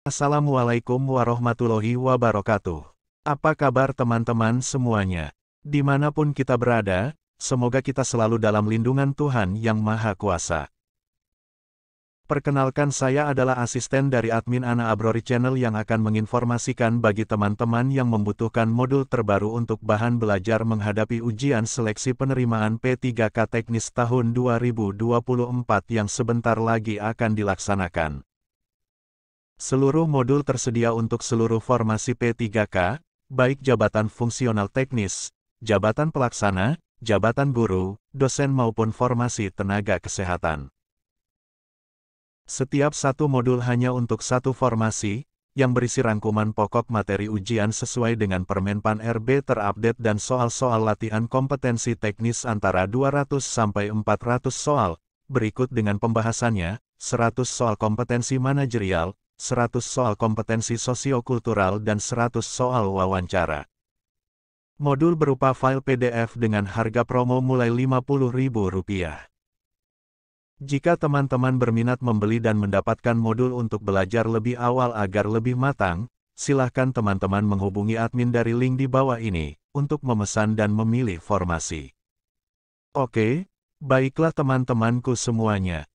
Assalamualaikum warahmatullahi wabarakatuh. Apa kabar teman-teman semuanya? Dimanapun kita berada, semoga kita selalu dalam lindungan Tuhan Yang Maha Kuasa. Perkenalkan, saya adalah asisten dari admin Ana Abrori Channel yang akan menginformasikan bagi teman-teman yang membutuhkan modul terbaru untuk bahan belajar menghadapi ujian seleksi penerimaan P3K Teknis tahun 2024 yang sebentar lagi akan dilaksanakan. Seluruh modul tersedia untuk seluruh formasi P3K, baik jabatan fungsional teknis, jabatan pelaksana, jabatan guru, dosen maupun formasi tenaga kesehatan. Setiap satu modul hanya untuk satu formasi, yang berisi rangkuman pokok materi ujian sesuai dengan Permenpan RB terupdate dan soal-soal latihan kompetensi teknis antara 200 sampai 400 soal, berikut dengan pembahasannya, 100 soal kompetensi manajerial, 100 soal kompetensi sosiokultural dan 100 soal wawancara. Modul berupa file PDF dengan harga promo mulai Rp50.000. Jika teman-teman berminat membeli dan mendapatkan modul untuk belajar lebih awal agar lebih matang, silahkan teman-teman menghubungi admin dari link di bawah ini, untuk memesan dan memilih formasi. Oke, baiklah teman-temanku semuanya.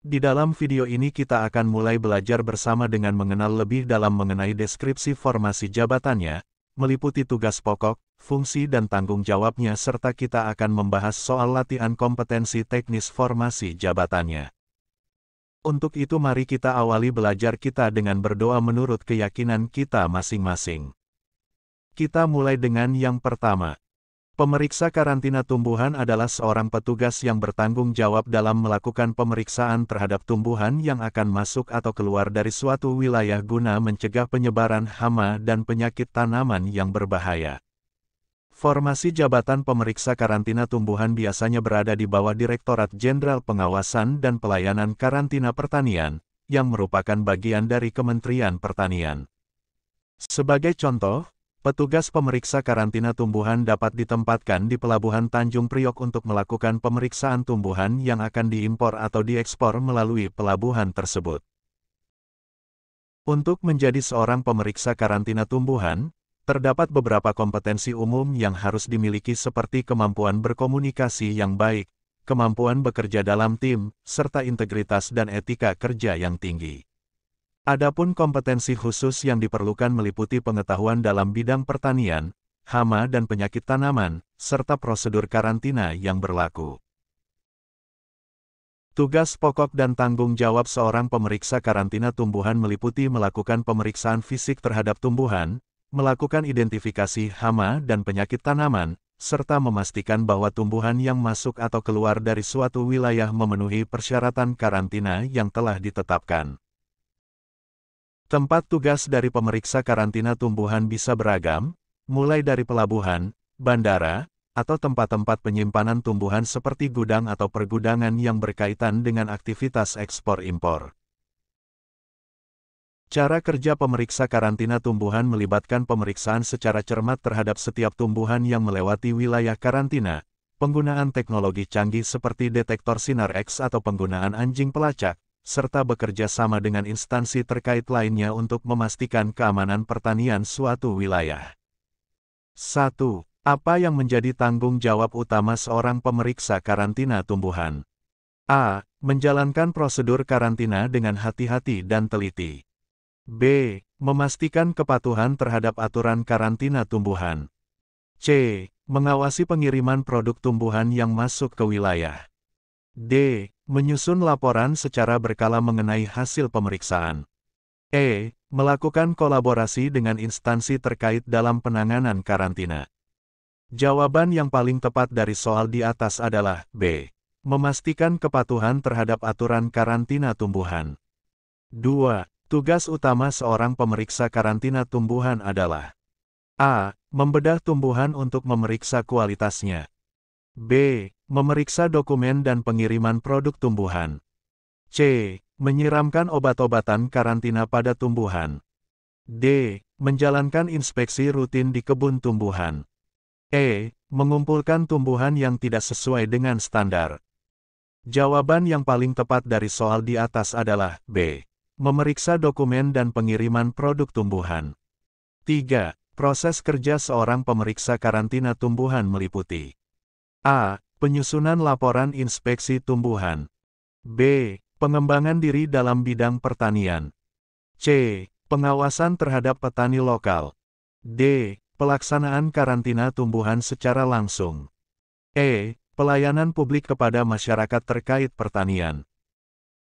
Di dalam video ini kita akan mulai belajar bersama dengan mengenal lebih dalam mengenai deskripsi formasi jabatannya, meliputi tugas pokok, fungsi dan tanggung jawabnya serta kita akan membahas soal latihan kompetensi teknis formasi jabatannya. Untuk itu mari kita awali belajar kita dengan berdoa menurut keyakinan kita masing-masing. Kita mulai dengan yang pertama. Pemeriksa karantina tumbuhan adalah seorang petugas yang bertanggung jawab dalam melakukan pemeriksaan terhadap tumbuhan yang akan masuk atau keluar dari suatu wilayah guna mencegah penyebaran hama dan penyakit tanaman yang berbahaya. Formasi jabatan pemeriksa karantina tumbuhan biasanya berada di bawah Direktorat Jenderal Pengawasan dan Pelayanan Karantina Pertanian, yang merupakan bagian dari Kementerian Pertanian. Sebagai contoh, petugas pemeriksa karantina tumbuhan dapat ditempatkan di Pelabuhan Tanjung Priok untuk melakukan pemeriksaan tumbuhan yang akan diimpor atau diekspor melalui pelabuhan tersebut. Untuk menjadi seorang pemeriksa karantina tumbuhan, terdapat beberapa kompetensi umum yang harus dimiliki seperti kemampuan berkomunikasi yang baik, kemampuan bekerja dalam tim, serta integritas dan etika kerja yang tinggi. Adapun kompetensi khusus yang diperlukan meliputi pengetahuan dalam bidang pertanian, hama dan penyakit tanaman, serta prosedur karantina yang berlaku. Tugas pokok dan tanggung jawab seorang pemeriksa karantina tumbuhan meliputi melakukan pemeriksaan fisik terhadap tumbuhan, melakukan identifikasi hama dan penyakit tanaman, serta memastikan bahwa tumbuhan yang masuk atau keluar dari suatu wilayah memenuhi persyaratan karantina yang telah ditetapkan. Tempat tugas dari pemeriksa karantina tumbuhan bisa beragam, mulai dari pelabuhan, bandara, atau tempat-tempat penyimpanan tumbuhan seperti gudang atau pergudangan yang berkaitan dengan aktivitas ekspor-impor. Cara kerja pemeriksa karantina tumbuhan melibatkan pemeriksaan secara cermat terhadap setiap tumbuhan yang melewati wilayah karantina, penggunaan teknologi canggih seperti detektor sinar X atau penggunaan anjing pelacak, serta bekerja sama dengan instansi terkait lainnya untuk memastikan keamanan pertanian suatu wilayah. 1. Apa yang menjadi tanggung jawab utama seorang pemeriksa karantina tumbuhan? A. Menjalankan prosedur karantina dengan hati-hati dan teliti. B. Memastikan kepatuhan terhadap aturan karantina tumbuhan. C. Mengawasi pengiriman produk tumbuhan yang masuk ke wilayah. D. Menyusun laporan secara berkala mengenai hasil pemeriksaan. E. Melakukan kolaborasi dengan instansi terkait dalam penanganan karantina. Jawaban yang paling tepat dari soal di atas adalah B. Memastikan kepatuhan terhadap aturan karantina tumbuhan. 2. Tugas utama seorang pemeriksa karantina tumbuhan adalah A. Membedah tumbuhan untuk memeriksa kualitasnya. B. Memeriksa dokumen dan pengiriman produk tumbuhan. C. Menyiramkan obat-obatan karantina pada tumbuhan. D. Menjalankan inspeksi rutin di kebun tumbuhan. E. Mengumpulkan tumbuhan yang tidak sesuai dengan standar. Jawaban yang paling tepat dari soal di atas adalah B. Memeriksa dokumen dan pengiriman produk tumbuhan. 3. Proses kerja seorang pemeriksa karantina tumbuhan meliputi A. Penyusunan laporan inspeksi tumbuhan. B. Pengembangan diri dalam bidang pertanian. C. Pengawasan terhadap petani lokal. D. Pelaksanaan karantina tumbuhan secara langsung. E. Pelayanan publik kepada masyarakat terkait pertanian.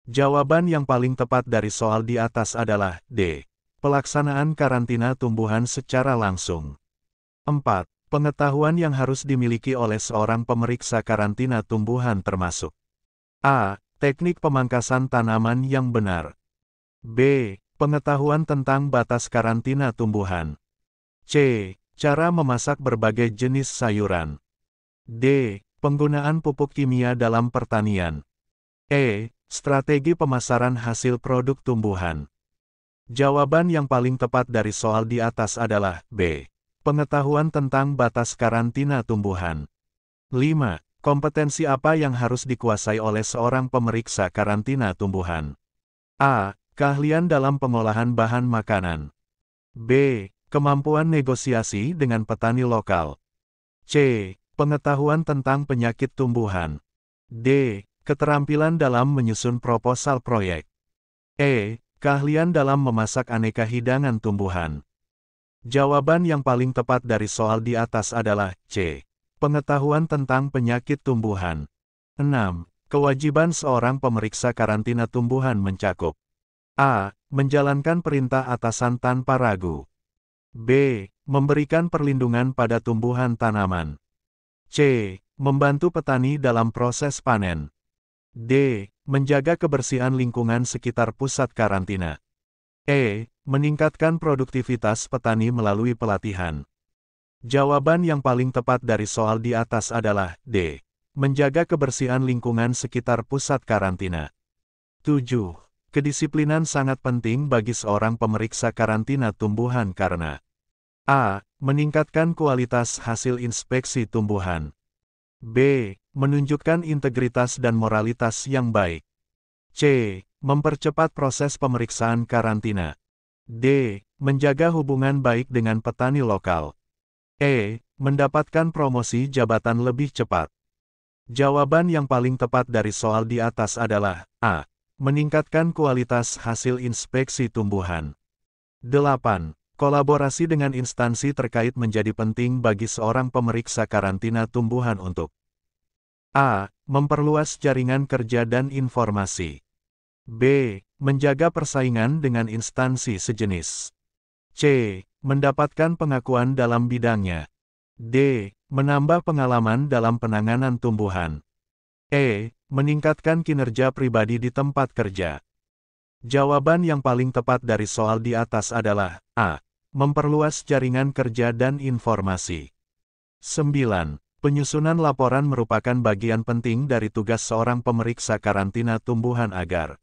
Jawaban yang paling tepat dari soal di atas adalah D. Pelaksanaan karantina tumbuhan secara langsung. 4. Pengetahuan yang harus dimiliki oleh seorang pemeriksa karantina tumbuhan termasuk A. Teknik pemangkasan tanaman yang benar. B. Pengetahuan tentang batas karantina tumbuhan. C. Cara memasak berbagai jenis sayuran. D. Penggunaan pupuk kimia dalam pertanian. E. Strategi pemasaran hasil produk tumbuhan. Jawaban yang paling tepat dari soal di atas adalah B. Pengetahuan tentang batas karantina tumbuhan. 5. Kompetensi apa yang harus dikuasai oleh seorang pemeriksa karantina tumbuhan? A. Keahlian dalam pengolahan bahan makanan. B. Kemampuan negosiasi dengan petani lokal. C. Pengetahuan tentang penyakit tumbuhan. D. Keterampilan dalam menyusun proposal proyek. E. Keahlian dalam memasak aneka hidangan tumbuhan. Jawaban yang paling tepat dari soal di atas adalah C. Pengetahuan tentang penyakit tumbuhan. 6. Kewajiban seorang pemeriksa karantina tumbuhan mencakup A. Menjalankan perintah atasan tanpa ragu. B. Memberikan perlindungan pada tumbuhan tanaman. C. Membantu petani dalam proses panen. D. Menjaga kebersihan lingkungan sekitar pusat karantina. E. Meningkatkan produktivitas petani melalui pelatihan. Jawaban yang paling tepat dari soal di atas adalah D. Menjaga kebersihan lingkungan sekitar pusat karantina. 7. Kedisiplinan sangat penting bagi seorang pemeriksa karantina tumbuhan karena A. Meningkatkan kualitas hasil inspeksi tumbuhan. B. Menunjukkan integritas dan moralitas yang baik. C. Mempercepat proses pemeriksaan karantina. D. Menjaga hubungan baik dengan petani lokal. E. Mendapatkan promosi jabatan lebih cepat. Jawaban yang paling tepat dari soal di atas adalah A. Meningkatkan kualitas hasil inspeksi tumbuhan. 8. Kolaborasi dengan instansi terkait menjadi penting bagi seorang pemeriksa karantina tumbuhan untuk A. Memperluas jaringan kerja dan informasi. B. Menjaga persaingan dengan instansi sejenis. C. Mendapatkan pengakuan dalam bidangnya. D. Menambah pengalaman dalam penanganan tumbuhan. E. Meningkatkan kinerja pribadi di tempat kerja. Jawaban yang paling tepat dari soal di atas adalah A. Memperluas jaringan kerja dan informasi. 9. Penyusunan laporan merupakan bagian penting dari tugas seorang pemeriksa karantina tumbuhan agar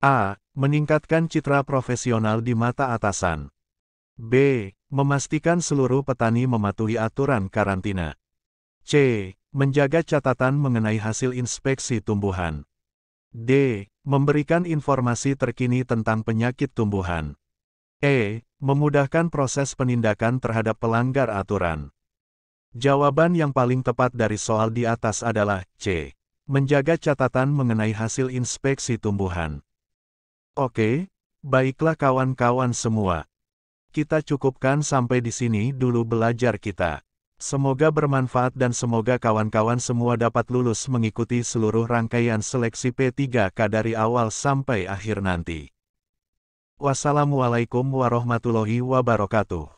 A. Meningkatkan citra profesional di mata atasan. B. Memastikan seluruh petani mematuhi aturan karantina. C. Menjaga catatan mengenai hasil inspeksi tumbuhan. D. Memberikan informasi terkini tentang penyakit tumbuhan. E. Memudahkan proses penindakan terhadap pelanggar aturan. Jawaban yang paling tepat dari soal di atas adalah C. Menjaga catatan mengenai hasil inspeksi tumbuhan. Oke, baiklah kawan-kawan semua. Kita cukupkan sampai di sini dulu belajar kita. Semoga bermanfaat dan semoga kawan-kawan semua dapat lulus mengikuti seluruh rangkaian seleksi P3K dari awal sampai akhir nanti. Wassalamualaikum warahmatullahi wabarakatuh.